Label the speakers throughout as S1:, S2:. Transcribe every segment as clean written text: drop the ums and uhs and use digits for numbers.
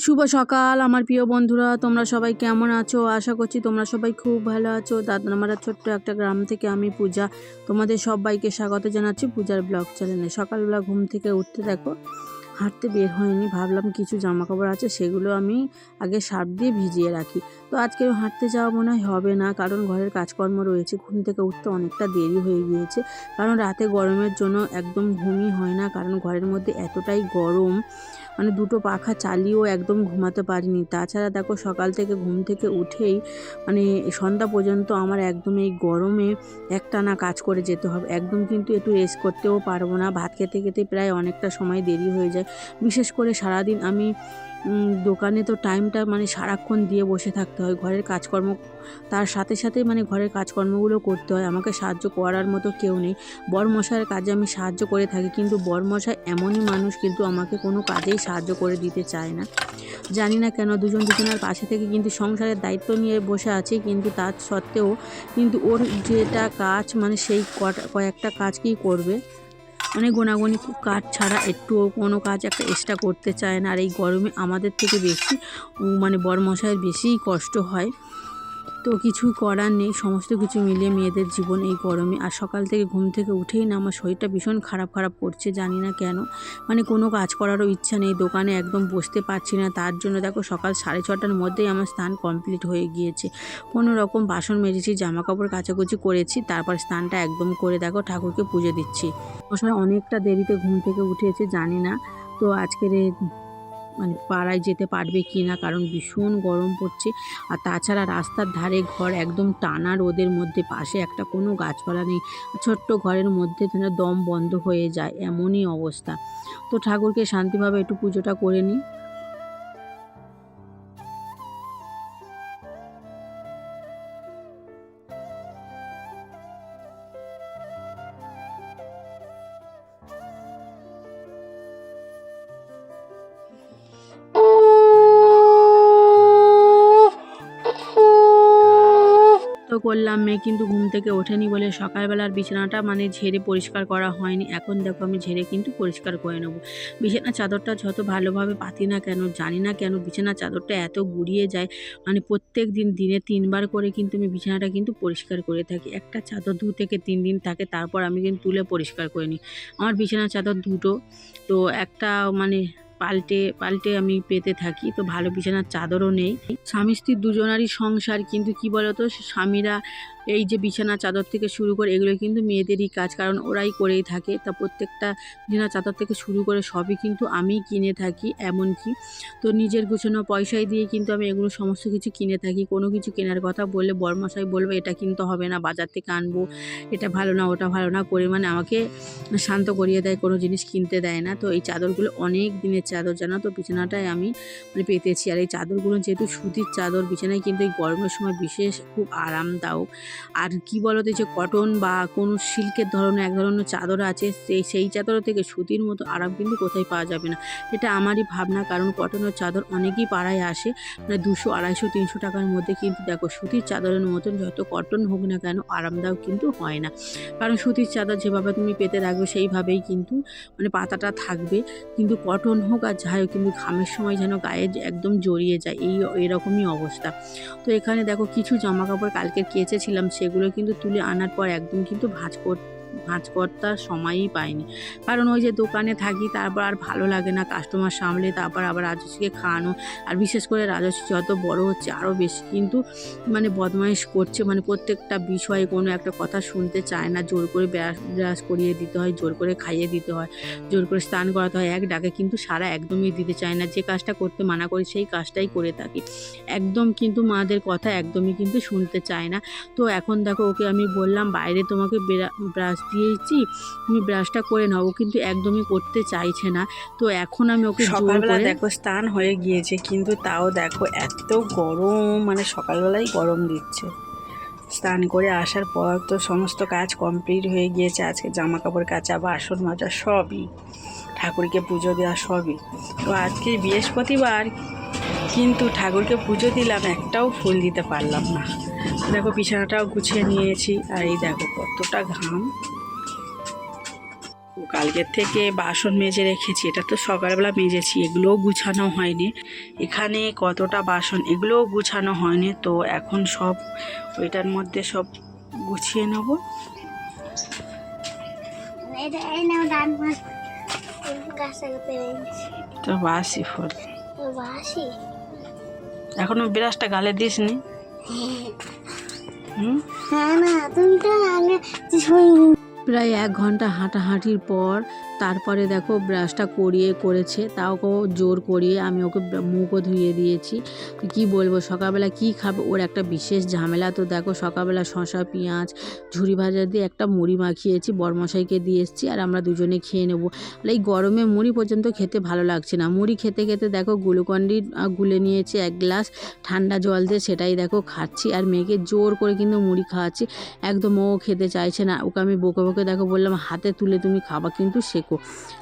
S1: শুভ সকাল আমার প্রিয় বন্ধুরা, তোমরা সবাই কেমন আছো? আশা করছি তোমরা সবাই খুব ভালো আছো। দাদনামারা ছোট্ট একটা গ্রাম থেকে আমি পূজা তোমাদের সবাইকে স্বাগত জানাচ্ছি পূজার ব্লগ চ্যানেলে। সকালবেলা ঘুম থেকে উঠতে দেখো হাঁটতে বের হয়নি, ভাবলাম কিছু জামা কাপড় আছে সেগুলো আমি আগে সার্ফ দিয়ে ভিজিয়ে রাখি। তো আজকে হাঁটতে যাওয়া মনে হবে না, কারণ ঘরের কাজকর্ম রয়েছে। ঘুম থেকে উঠতে অনেকটা দেরি হয়ে গিয়েছে, কারণ রাতে গরমের জন্য একদম ঘুমই হয় না, কারণ ঘরের মধ্যে এতটাই গরম, মানে দুটো পাখা চালিয়েও একদম ঘুমাতে পারিনি। তাছাড়া দেখো সকাল থেকে ঘুম থেকে উঠেই মানে সন্ধ্যা পর্যন্ত আমার একদম এই গরমে একটানা কাজ করে যেতে হবে, একদম কিন্তু একটু রেস্ট করতেও পারবো না। ভাত খেতে খেতে প্রায় অনেকটা সময় দেরি হয়ে যায়। বিশেষ করে সারাদিন আমি দোকানে তো টাইমটা মানে সারাক্ষণ দিয়ে বসে থাকতে হয়, ঘরের কাজকর্ম তার সাথে সাথে মানে ঘরের কাজকর্মগুলো করতে হয়। আমাকে সাহায্য করার মতো কেউ নেই। বরমশাইয়ের কাজে আমি সাহায্য করে থাকি, কিন্তু বরমশাই এমনই মানুষ, কিন্তু আমাকে কোনো কাজেই সাহায্য করে দিতে চায় না। জানি না কেন, দুজন দুজনের পাশে থেকে কিন্তু সংসারের দায়িত্ব নিয়ে বসে আছে, কিন্তু তার সত্ত্বেও কিন্তু ওর যেটা কাজ মানে সেই কয়েকটা কাজকেই করবে, মানে গোনাগুনি কাজ ছাড়া একটুও কোনো কাজ একটা এক্সট্রা করতে চায় না। আর এই গরমে আমাদের থেকে বেশি মানে বরমশাইয়ের বেশিই কষ্ট হয়। তো কিছু করার নেই, সমস্ত কিছু মিলিয়ে মেয়েদের জীবন এই গরমে। আর সকাল থেকে ঘুম থেকে উঠেই না আমার শরীরটা ভীষণ খারাপ করছে, জানি না কেন। মানে কোনো কাজ করারও ইচ্ছা নেই, দোকানে একদম বসতে পারছি না। তার জন্য দেখো সকাল 6:30টার মধ্যেই আমার স্নান কমপ্লিট হয়ে গিয়েছে। কোনো রকম বাসন মেজেছি, জামা কাপড় কাচাকুচি করেছি, তারপর স্নানটা একদম করে দেখো ঠাকুরকে পুজো দিচ্ছি। মশাই অনেকটা দেরিতে ঘুম থেকে উঠেছে, জানি না তো আজকের মানে পাড়ায় যেতে পারবে কি না, কারণ ভীষণ গরম পড়ছে। আর তাছাড়া রাস্তার ধারে ঘর, একদম টানা রোদের মধ্যে, পাশে একটা কোনো গাছপালা নেই, ছোট্ট ঘরের মধ্যে যেন দম বন্ধ হয়ে যায়, এমনই অবস্থা। তো ঠাকুরকে শান্তিভাবে একটু পুজোটা করে নিই। তো করলাম, মেয়ে কিন্তু ঘুম থেকে ওঠেনি বলে সকালবেলার বিছানাটা মানে ঝেড়ে পরিষ্কার করা হয়নি। এখন দেখো আমি ঝেড়ে কিন্তু পরিষ্কার করে নেবো। বিছানার চাদরটা যত ভালোভাবে পাতি না কেন, জানি না কেন বিছানার চাদরটা এত গুড়িয়ে যায়। মানে প্রত্যেক দিন দিনে 3বার করে কিন্তু আমি বিছানাটা কিন্তু পরিষ্কার করে থাকি। একটা চাদর 2 থেকে 3 দিন থাকে, তারপর আমি কিন্তু তুলে পরিষ্কার করে নিই। আমার বিছানার চাদর দুটো, তো একটা মানে পাল্টে পাল্টে আমি পেতে থাকি। তো ভালো বিছানার চাদরও নেই। স্বামী স্ত্রী দুজনারই সংসার, কিন্তু কি বলতো, স্বামীরা এই যে বিছানা চাদর থেকে শুরু করে এগুলো কিন্তু মেয়েদেরই কাজ, কারণ ওরাই করেই থাকে। তা প্রত্যেকটা বিছানা চাদর থেকে শুরু করে সবই কিন্তু আমিই কিনে থাকি। এমনকি তো নিজের গুছানো পয়সায় দিয়ে কিন্তু আমি এগুলো সমস্ত কিছু কিনে থাকি। কোনো কিছু কেনার কথা বললে বরমশাই বলবে এটা কিনতে হবে না, বাজার থেকে আনবো, এটা ভালো না ওটা ভালো না করে মানে আমাকে শান্ত করিয়ে দেয়, কোনো জিনিস কিনতে দেয় না। তো এই চাদরগুলো অনেক দিনের চাদর, জানো তো, বিছানাটায় আমি মানে পেতেছি। আর এই চাদরগুলো যেহেতু সুতির চাদর, বিছানায় কিন্তু এই গরমের সময় বিশেষ খুব আরামদায়ক। আর কি বলতো, যে কটন বা কোনো সিল্কের ধরনের এক ধরনের চাদর আছে, সেই চাদর থেকে সুতির মতো আরাম কিন্তু কোথায় পাওয়া যাবে না। এটা আমারই ভাবনা, কারণ কটনের চাদর অনেকেই পাড়ায় আসে মানে 200, 250, 300 টাকার মধ্যে, কিন্তু দেখো সুতির চাদরের মতন যত কটন হোক না কেন আরামদায়ক কিন্তু হয় না। কারণ সুতির চাদর যেভাবে তুমি পেতে রাখবে সেইভাবেই কিন্তু মানে পাতাটা থাকবে, কিন্তু কটন হোক আর যাই হোক, কিন্তু ঘামের সময় যেন গায়ে একদম জড়িয়ে যায়, এরকমই অবস্থা। তো এখানে দেখো কিছু জামা কাপড় কালকে কেচেছিলাম, সেগুলো কিন্তু তুলে আনার পর একদম কিন্তু ভাঁজ করতে সময়ই পাইনি, কারণ ওই যে দোকানে থাকি, তারপর আর ভালো লাগে না কাস্টমার সামলে, তারপর আবার রাজস্বীকে খাওয়ানো। আর বিশেষ করে রাজস্বী যত বড় হচ্ছে আরও বেশি কিন্তু মানে বদমাইশ করছে, মানে প্রত্যেকটা বিষয়ে কোনো একটা কথা শুনতে চায় না। জোর করে ব্রাশ করিয়ে দিতে হয়, জোর করে খাইয়ে দিতে হয়, জোর করে স্নান করাতে হয়, এক ডাকে কিন্তু সারা একদমই দিতে চায় না। যে কাজটা করতে মানা করি সেই কাজটাই করে থাকি, একদম কিন্তু মাদের কথা একদমই কিন্তু শুনতে চায় না। তো এখন দেখো ওকে আমি বললাম বাইরে তোমাকে ব্রাশ দিয়েছি, তুমি ব্রাশটা করে নাও, ও কিন্তু একদমই করতে চাইছে না। তো এখন আমি ওকে সকালবেলা দেখো স্নান হয়ে গিয়েছে, কিন্তু তাও দেখো এত গরম, মানে সকালবেলায় গরম দিচ্ছে। স্নান করে আসার পর তো সমস্ত কাজ কমপ্লিট হয়ে গিয়েছে। আজকে জামা কাপড় কাচা, বাসন মাজা সবই, ঠাকুরকে পুজো দেওয়া সবই। তো আজকে বৃহস্পতিবার, কিন্তু ঠাকুরকে পুজো দিলাম, একটাও ফুল দিতে পারলাম না। দেখো বিছানাটাও গুছিয়ে নিয়েছি, আর এই দেখো কতটা ঘাম। কালকের থেকে বাসন মেজে রেখেছি, এটা তো সকালবেলা মেজেছি, এগুলোও গুছানো হয়নি। এখানে কতটা বাসন, এগুলোও গুছানো হয়নি। তো এখন সব ওইটার মধ্যে সব গুছিয়ে নেব। তো বাসি ফুল, এখনো বিরাজটা গালে দিসনি? প্রায় 1 ঘন্টা হাঁটাহাঁটির পর তারপরে দেখো ব্রাশটা করেছে, তাও জোর করিয়ে আমি ওকে মুখও ধুয়ে দিয়েছি। তো কী বলবো, সকালবেলা কি খাবে ওর একটা বিশেষ ঝামেলা। তো দেখো সকালবেলা শসা পেঁয়াজ ঝুরি ভাজা দিয়ে একটা মুড়ি মাখিয়েছি, বরমশাইকে দিয়ে এসেছি, আর আমরা দুজনে খেয়ে নেবো। এই গরমে মুড়ি পর্যন্ত খেতে ভালো লাগছে না। মুড়ি খেতে খেতে দেখো গ্লুকন্ডি গুলে নিয়েছি 1 গ্লাস ঠান্ডা জল দিয়ে, সেটাই দেখো খাচ্ছি। আর মেয়েকে জোর করে কিন্তু মুড়ি খাওয়াচ্ছি, একদম ও খেতে চাইছে না। ওকে আমি বকে দেখো বললাম হাতে তুলে তুমি খাবা কিন্তু শেখো।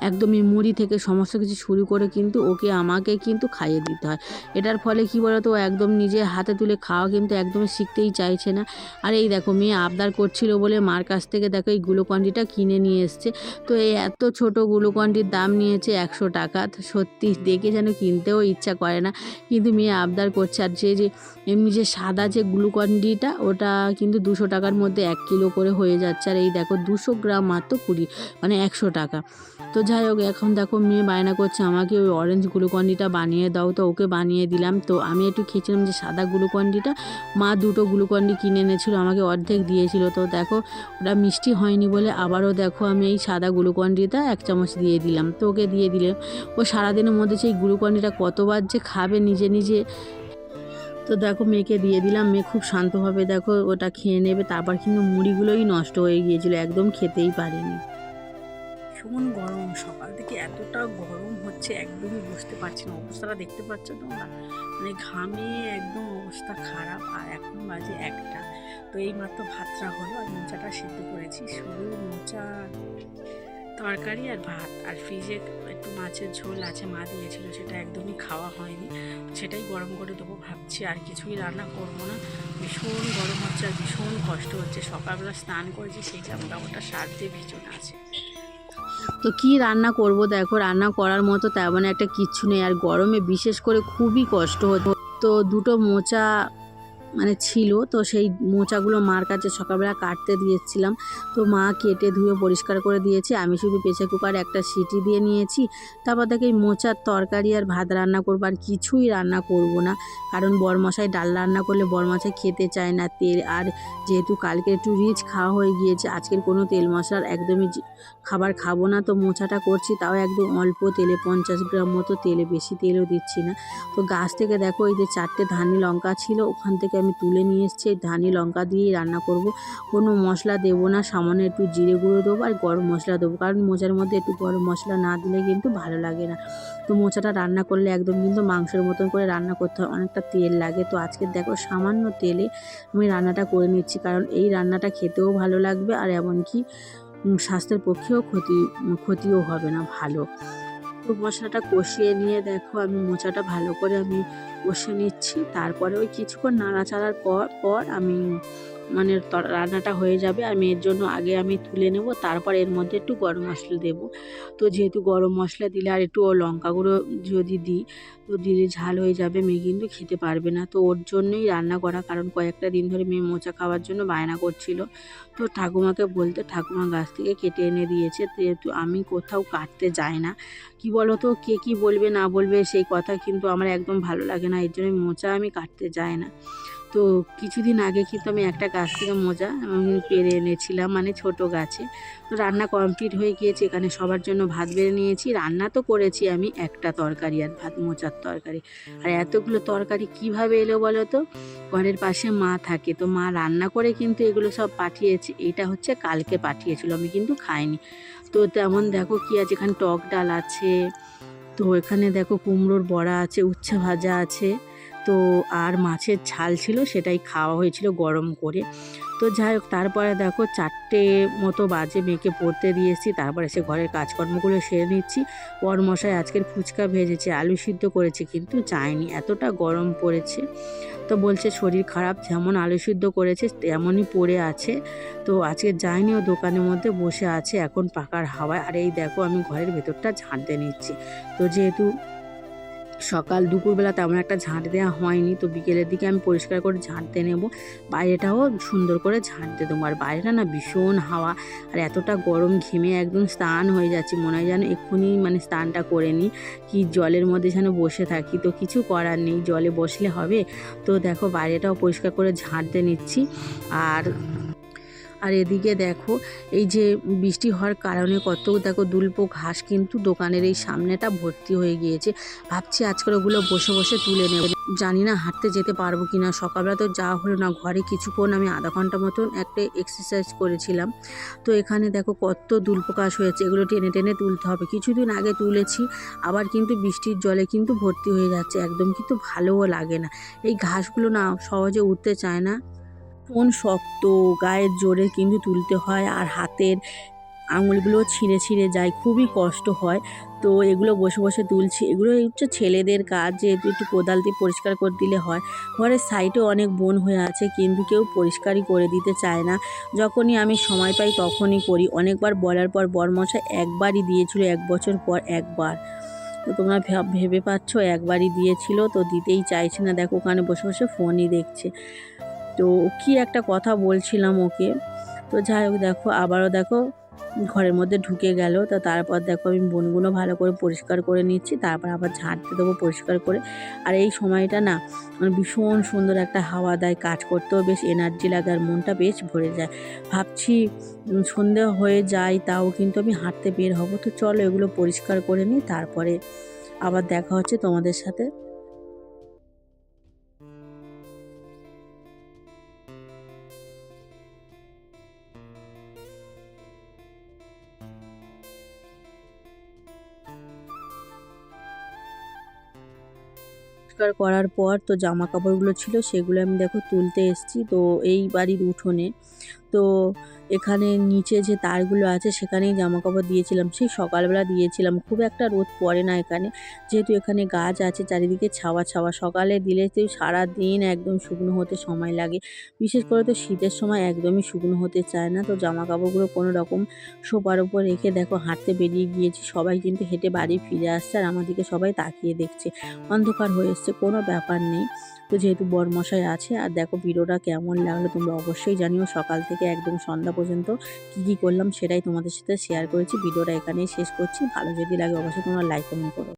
S1: একদমই মুড়ি থেকে সমস্ত কিছু শুরু করে কিন্তু আমাকে কিন্তু খাইয়ে দিতে হয়। এটার ফলে কি বলতো, ও একদম নিজে হাতে তুলে খাওয়া কিন্তু একদমই শিখতেই চাইছে না। আর এই দেখো মেয়ে আবদার করছিল বলে মার কাছ থেকে দেখো এই গ্লুকন্ডিটা কিনে নিয়ে এসছে। তো এই এত ছোট গ্লুকন্ডির দাম নিয়েছে 100 টাকা। তো সত্যি দেখে যেন কিনতেও ইচ্ছা করে না, কিন্তু মেয়ে আবদার করছে। আর যে এমনি যে সাদা যে গ্লুকন্ডিটা, ওটা কিন্তু 200 টাকার মধ্যে 1 কিলো করে হয়ে যাচ্ছে। আর এই দেখো 200 গ্রাম মাত্র 20, মানে 100 টাকা। তো যাই হোক, এখন দেখো মেয়ে বায়না করছে আমাকে ওই অরেঞ্জ গ্লুকন্ডিটা বানিয়ে দাও। তো ওকে বানিয়ে দিলাম। তো আমি একটু খেয়েছিলাম যে সাদা গ্লুকন্ডিটা, মা 2টো গ্লুকন্ডি কিনে এনেছিল, আমাকে অর্ধেক দিয়েছিল। তো দেখো ওটা মিষ্টি হয়নি বলে আবারও দেখো আমি এই সাদা গ্লুকন্ডিটা 1 চামচ দিয়ে দিলাম। তো ওকে দিয়ে দিলে ও সারাদিনের মধ্যে সেই গ্লুকন্ডিটা কতবার যে খাবে নিজে নিজে। তো দেখো মেয়েকে দিয়ে দিলাম, মেয়ে খুব শান্তভাবে দেখো ওটা খেয়ে নেবে। তারপর কিন্তু মুড়িগুলোই নষ্ট হয়ে গিয়েছিল, একদম খেতেই পারেনি। ভীষণ গরম, সকাল থেকে এতটা গরম হচ্ছে একদমই বুঝতে পারছি না। অবস্থাটা দেখতে পাচ্ছ তোমরা, মানে ঘামে একদম অবস্থা খারাপ। আর এখন বাজে 1টা। তো এই মাত্র ভাতটা হলো, আর মোচাটা সিদ্ধ করেছি, শুধু মোচা তরকারি আর ভাত। আর ফ্রিজে একটু মাছের ঝোল আছে, মা দিয়েছিল, সেটা একদমই খাওয়া হয়নি, সেটাই গরম করে দেবো ভাবছি। আর কিছুই রান্না করবো না, ভীষণ গরম হচ্ছে আর ভীষণ কষ্ট হচ্ছে। সকালবেলা স্নান করেছি, সেই জামা কাপড়টা সারতে ভিজনে আছে। তো কি রান্না করব, দেখো রান্না করার মতো তেমন একটা কিচ্ছু নেই। আর গরমে বিশেষ করে খুবই কষ্ট হতো। তো 2টো মোচা মানে ছিল, তো সেই মোচাগুলো মার কাছে সকালবেলা কাটতে দিয়েছিলাম। তো মা কেটে ধুয়ে পরিষ্কার করে দিয়েছে, আমি শুধু প্রেসার কুকারে একটা সিটি দিয়ে নিয়েছি। তারপর দেখে এই মোচার তরকারি আর ভাত রান্না করবো, আর কিছুই রান্না করব না। কারণ বরমশাই ডাল রান্না করলে বরমশাই খেতে চায় না তেল। আর যেহেতু কালকে একটু রিচ খাওয়া হয়ে গিয়েছে, আজকের কোনো তেল মশলার একদমই খাবার খাবো না। তো মোচাটা করছি তাও একদম অল্প তেলে, 50 গ্রাম মতো তেলে, বেশি তেলও দিচ্ছি না। তো গাছ থেকে দেখো এই যে 4টে ধানি লঙ্কা ছিল, ওখান থেকে আমি তুলে নিয়ে এসেছি। ধানি লঙ্কা দিয়েই রান্না করব, কোনো মশলা দেবো না। সামান্য একটু জিরে গুঁড়ো দেবো আর গরম মশলা দেবো, কারণ মোচার মধ্যে একটু গরম মশলা না দিলে কিন্তু ভালো লাগে না। তো মোচাটা রান্না করলে একদম কিন্তু মাংসের মতন করে রান্না করতে হয়, অনেকটা তেল লাগে। তো আজকে দেখো সামান্য তেলে আমি রান্নাটা করে নিচ্ছি, কারণ এই রান্নাটা খেতেও ভালো লাগবে, আর এমনকি স্বাস্থ্যের পক্ষেও ক্ষতিও হবে না, ভালো। তো মশলাটা কষিয়ে নিয়ে দেখো আমি মোচাটা ভালো করে আমি কষে নিচ্ছি। তারপরে ওই কিছুক্ষণ নাড়াচাড়ার পর আমি মানে রান্নাটা হয়ে যাবে। আর মেয়ের জন্য আগে আমি তুলে নেব, তারপর এর মধ্যে একটু গরম মশলা দেব। তো যেহেতু গরম মশলা দিলে আর একটু লঙ্কা গুঁড়ো যদি দিই, তো দিলে ঝাল হয়ে যাবে, মেয়ে কিন্তু খেতে পারবে না। তো ওর জন্যই রান্না করা, কারণ কয়েকটা দিন ধরে মেয়ে মোচা খাওয়ার জন্য বায়না করছিল। তো ঠাকুমাকে বলতে ঠাকুমা গাছ থেকে কেটে এনে দিয়েছে। যেহেতু আমি কোথাও কাটতে যাই না, কি বলো তো, কে কী বলবে না বলবে সেই কথা কিন্তু আমার একদম ভালো লাগে না, এর জন্য মোচা আমি কাটতে যাই না। তো কিছুদিন আগে কিন্তু আমি একটা গাছ থেকে মোচা পেরে এনেছিলাম, মানে ছোট গাছে। তো রান্না কমপ্লিট হয়ে গিয়েছে, এখানে সবার জন্য ভাত বেড়ে নিয়েছি। রান্না তো করেছি আমি একটা তরকারি আর ভাত, মোচার তরকারি। আর এতগুলো তরকারি কিভাবে এলো বলো তো, ঘরের পাশে মা থাকে, তো মা রান্না করে কিন্তু এগুলো সব পাঠিয়েছে। এটা হচ্ছে কালকে পাঠিয়েছিল, আমি কিন্তু খাইনি। তো তেমন দেখো কি আছে, এখানে টক ডাল আছে, তো এখানে দেখো কুমড়োর বড়া আছে, উচ্ছে ভাজা আছে, তো আর মাছের ঝাল ছিল, সেটাই খাওয়া হয়েছিল গরম করে। তো যাই হোক, তারপরে দেখো 4টে মতো বাজে, মেয়েকে পড়তে দিয়েছি, তারপরে এসে ঘরের কাজকর্মগুলো সেরে নিচ্ছি। বরমশাই আজকের ফুচকা ভেজেছে, আলু সিদ্ধ করেছে, কিন্তু চায়নি, এতটা গরম পড়েছে। তো বলছে শরীর খারাপ, যেমন আলু সিদ্ধ করেছে তেমনই পড়ে আছে। তো আজকে যায়নি, ও দোকানের মধ্যে বসে আছে এখন পাখার হাওয়ায়। আর এই দেখো আমি ঘরের ভেতরটা ঝাঁটতে নিচ্ছি। তো যেহেতু সকাল দুপুরবেলা তেমন একটা ঝাঁট দেওয়া হয়নি, তো বিকেলের দিকে আমি পরিষ্কার করে ঝাঁটতে নেব, বাইরেটাও সুন্দর করে ঝাঁটতে দেবো। আর বাইরেটা না ভীষণ হাওয়া, আর এতটা গরম, ঘেমে একদম স্নান হয়ে যাচ্ছে, মনে হয় যেন এক্ষুনি মানে স্নানটা করে নিই, কি জলের মধ্যে যেন বসে থাকি। তো কিছু করার নেই, জলে বসলে হবে। তো দেখো বাইরেটাও পরিষ্কার করে ঝাঁটতে নিচ্ছি। আর আর এদিকে দেখো এই যে বৃষ্টি হওয়ার কারণে কত দেখো দুল্প ঘাস কিন্তু দোকানের এই সামনেটা ভর্তি হয়ে গিয়েছে। ভাবছি আজকে ওগুলো বসে বসে তুলে নেব, জানি না হাঁটতে যেতে পারবো কিনা। সকালবেলা তো যাওয়া হলো না, ঘরে কিছুক্ষণ আমি আধা ঘন্টা মতন একটা এক্সারসাইজ করেছিলাম। তো এখানে দেখো কত দুল্প ঘাস হয়েছে, এগুলো টেনে টেনে তুলতে হবে। কিছুদিন আগে তুলেছি, আবার কিন্তু বৃষ্টির জলে কিন্তু ভর্তি হয়ে যাচ্ছে, একদম কিন্তু ভালোও লাগে না। এই ঘাসগুলো না সহজে উঠতে চায় না, ভীষণ শক্ত, গায়ের জোরে কিন্তু তুলতে হয়, আর হাতের আঙুলগুলো ছিঁড়ে ছিঁড়ে যায়, খুবই কষ্ট হয়। তো এগুলো বসে বসে তুলছি, এগুলো হচ্ছে ছেলেদের কাজ, যেহেতু একটু কোদাল দিয়ে পরিষ্কার করে দিলে হয়। ঘরের সাইডে অনেক বন হয়ে আছে, কিন্তু কেউ পরিষ্কারই করে দিতে চায় না। যখনই আমি সময় পাই তখনই করি। অনেকবার বলার পর বরমশাই একবারই দিয়েছিল, 1 বছর পর একবার। তো তোমরা ভেবে পাচ্ছ, একবারই দিয়েছিল, তো দিতেই চাইছে না। দেখো ওখানে বসে বসে ফোনই দেখছে। তো কি একটা কথা বলছিলাম ওকে। তো যাই হোক দেখো আবারও দেখো ঘরের মধ্যে ঢুকে গেল। তো তারপর দেখো আমি বনগুলো ভালো করে পরিষ্কার করে নিচ্ছি, তারপর আবার ঝাঁটতে দেবো পরিষ্কার করে। আর এই সময়টা না মানে ভীষণ সুন্দর একটা হাওয়া দেয়, কাজ করতেও বেশ এনার্জি লাগে, আর মনটা বেশ ভরে যায়। ভাবছি সন্ধে হয়ে যায়, তাও কিন্তু আমি হাঁটতে বের হব। তো চলো এগুলো পরিষ্কার করে নিই, তারপরে আবার দেখা হচ্ছে তোমাদের সাথে। পরিষ্কার করার পর তো জামা কাপড়গুলো ছিল সেগুলো আমি দেখো তুলতে এসেছি, তো এই বাড়ির উঠোনে। তো এখানে নিচে যে তারগুলো আছে সেখানেই জামাকাপড় দিয়েছিলাম, সেই সকালবেলা দিয়েছিলাম। খুব একটা রোদ পড়ে না এখানে, যেহেতু এখানে গাছ আছে চারিদিকে, ছাওয়া ছাওয়া। সকালে দিলে তো সারাদিন একদম শুকনো হতে সময় লাগে, বিশেষ করে তো শীতের সময় একদমই শুকনো হতে চায় না। তো জামা কাপড়গুলো কোনো রকম সোফার ওপর রেখে দেখো হাঁটতে বেরিয়ে গিয়েছি। সবাই কিন্তু হেঁটে বাড়ি ফিরে আসছে, আর আমাদেরকে সবাই তাকিয়ে দেখছে। অন্ধকার হয়ে এসছে, কোনো ব্যাপার নেই। তো যেহেতু বরমশাই আছে। আর দেখো ভিডিওটা কেমন লাগলো তোমরা অবশ্যই জানিও। সকাল থেকে একদম সন্ধ্যা পর্যন্ত কী কী করলাম সেটাই তোমাদের সাথে শেয়ার করেছি। ভিডিওটা এখানেই শেষ করছি। ভালো যদি লাগে অবশ্যই তোমরা লাইক কমেন্ট করো।